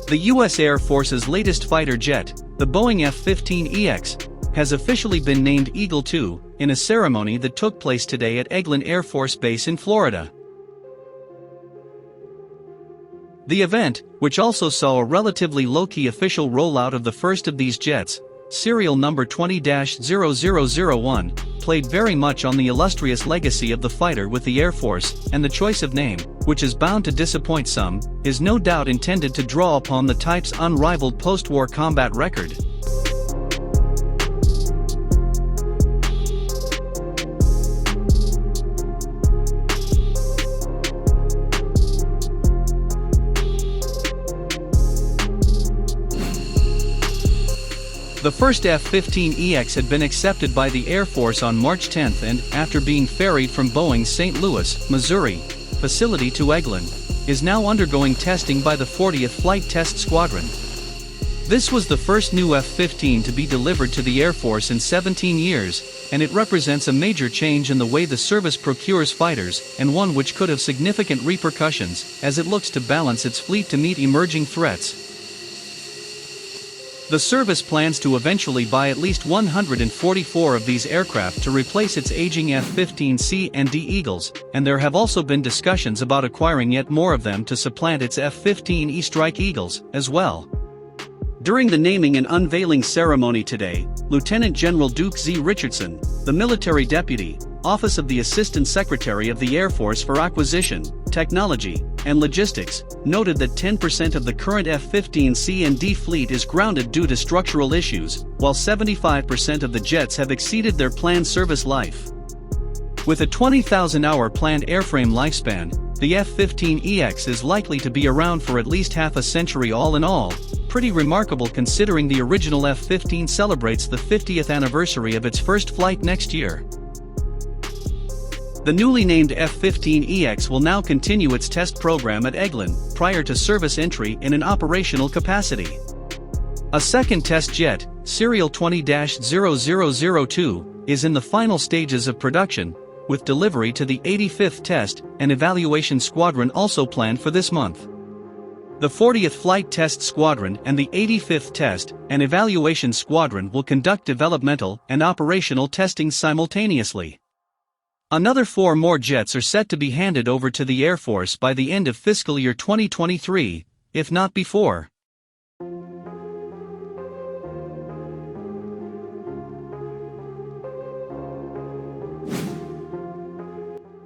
The U.S. Air Force's latest fighter jet, the Boeing F-15EX, has officially been named Eagle II, in a ceremony that took place today at Eglin Air Force Base in Florida. The event, which also saw a relatively low-key official rollout of the first of these jets, serial number 20-0001, played very much on the illustrious legacy of the fighter with the Air Force, and the choice of name, which is bound to disappoint some, is no doubt intended to draw upon the type's unrivaled post-war combat record. The first F-15EX had been accepted by the Air Force on March 10 and, after being ferried from Boeing's St. Louis, Missouri, facility to Eglin, is now undergoing testing by the 40th Flight Test Squadron. This was the first new F-15 to be delivered to the Air Force in 17 years, and it represents a major change in the way the service procures fighters, and one which could have significant repercussions, as it looks to balance its fleet to meet emerging threats. The service plans to eventually buy at least 144 of these aircraft to replace its aging F-15C and D Eagles, and there have also been discussions about acquiring yet more of them to supplant its F-15E Strike Eagles, as well. During the naming and unveiling ceremony today, Lieutenant General Duke Z. Richardson, the military deputy, Office of the Assistant Secretary of the Air Force for Acquisition, Technology, and Logistics, noted that 10% of the current F-15C and D fleet is grounded due to structural issues, while 75% of the jets have exceeded their planned service life. With a 20,000-hour planned airframe lifespan, the F-15EX is likely to be around for at least half a century all in all, pretty remarkable considering the original F-15 celebrates the 50th anniversary of its first flight next year. The newly named F-15EX will now continue its test program at Eglin, prior to service entry in an operational capacity. A second test jet, serial 20-0002, is in the final stages of production, with delivery to the 85th Test and Evaluation Squadron also planned for this month. The 40th Flight Test Squadron and the 85th Test and Evaluation Squadron will conduct developmental and operational testing simultaneously. Another 4 more jets are set to be handed over to the Air Force by the end of fiscal year 2023, if not before.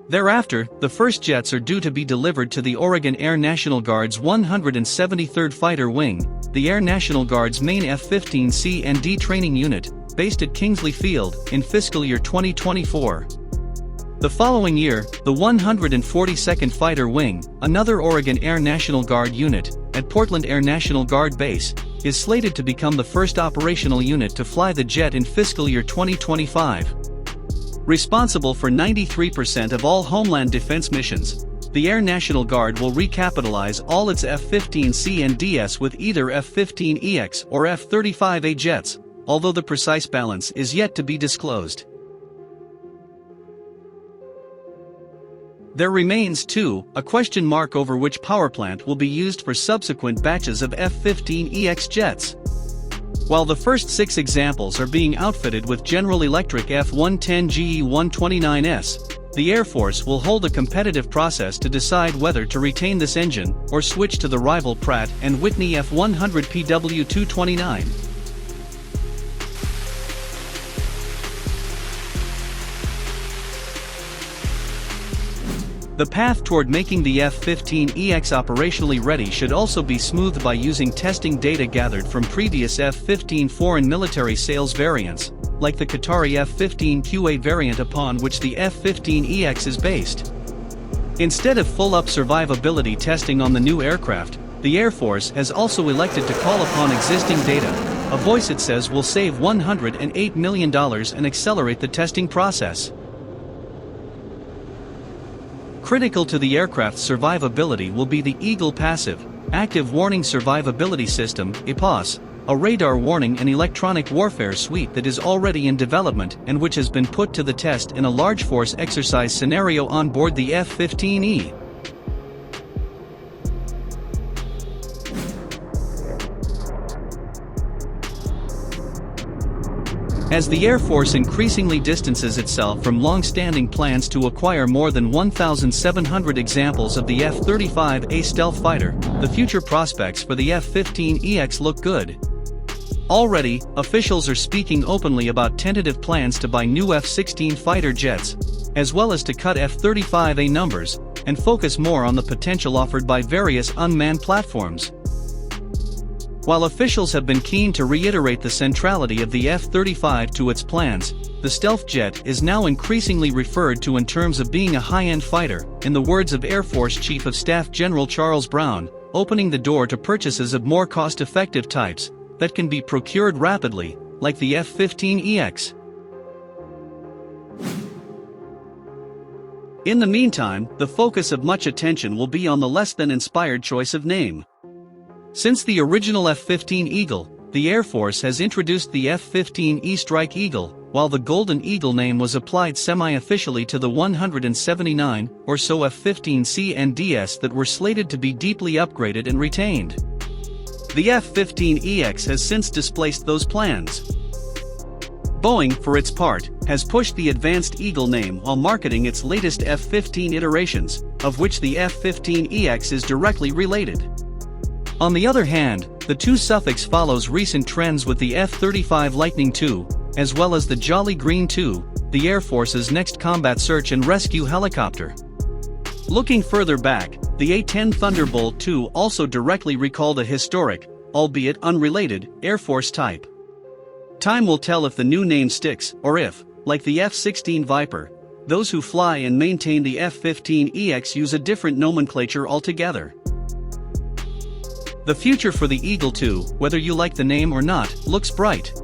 Thereafter, the first jets are due to be delivered to the Oregon Air National Guard's 173rd Fighter Wing, the Air National Guard's main F-15C and D training unit, based at Kingsley Field, in fiscal year 2024. The following year, the 142nd Fighter Wing, another Oregon Air National Guard unit, at Portland Air National Guard Base, is slated to become the first operational unit to fly the jet in fiscal year 2025. Responsible for 93% of all Homeland Defense missions, the Air National Guard will recapitalize all its F-15C and DS with either F-15EX or F-35A jets, although the precise balance is yet to be disclosed. There remains, too, a question mark over which powerplant will be used for subsequent batches of F-15EX jets. While the first 6 examples are being outfitted with General Electric F-110GE-129S, the Air Force will hold a competitive process to decide whether to retain this engine or switch to the rival Pratt & Whitney F-100PW229. The path toward making the F-15EX operationally ready should also be smoothed by using testing data gathered from previous F-15 foreign military sales variants, like the Qatari F-15QA variant upon which the F-15EX is based. Instead of full-up survivability testing on the new aircraft, the Air Force has also elected to call upon existing data, a voice it says will save $108 million and accelerate the testing process. Critical to the aircraft's survivability will be the Eagle Passive, Active Warning Survivability System, EPAS, a radar warning and electronic warfare suite that is already in development and which has been put to the test in a large force exercise scenario on board the F-15E. As the Air Force increasingly distances itself from long-standing plans to acquire more than 1,700 examples of the F-35A stealth fighter, the future prospects for the F-15EX look good. Already, officials are speaking openly about tentative plans to buy new F-16 fighter jets, as well as to cut F-35A numbers, and focus more on the potential offered by various unmanned platforms. While officials have been keen to reiterate the centrality of the F-35 to its plans, the stealth jet is now increasingly referred to in terms of being a high-end fighter, in the words of Air Force Chief of Staff General Charles Brown, opening the door to purchases of more cost-effective types that can be procured rapidly, like the F-15EX. In the meantime, the focus of much attention will be on the less-than-inspired choice of name. Since the original F-15 Eagle, the Air Force has introduced the F-15E Strike Eagle, while the Golden Eagle name was applied semi-officially to the 179 or so F-15C and DS that were slated to be deeply upgraded and retained. The F-15EX has since displaced those plans. Boeing, for its part, has pushed the Advanced Eagle name while marketing its latest F-15 iterations, of which the F-15EX is directly related. On the other hand, the two suffix follows recent trends with the F-35 Lightning II, as well as the Jolly Green II, the Air Force's next combat search and rescue helicopter. Looking further back, the A-10 Thunderbolt II also directly recalled a historic, albeit unrelated, Air Force type. Time will tell if the new name sticks, or if, like the F-16 Viper, those who fly and maintain the F-15EX use a different nomenclature altogether. The future for the Eagle II, whether you like the name or not, looks bright.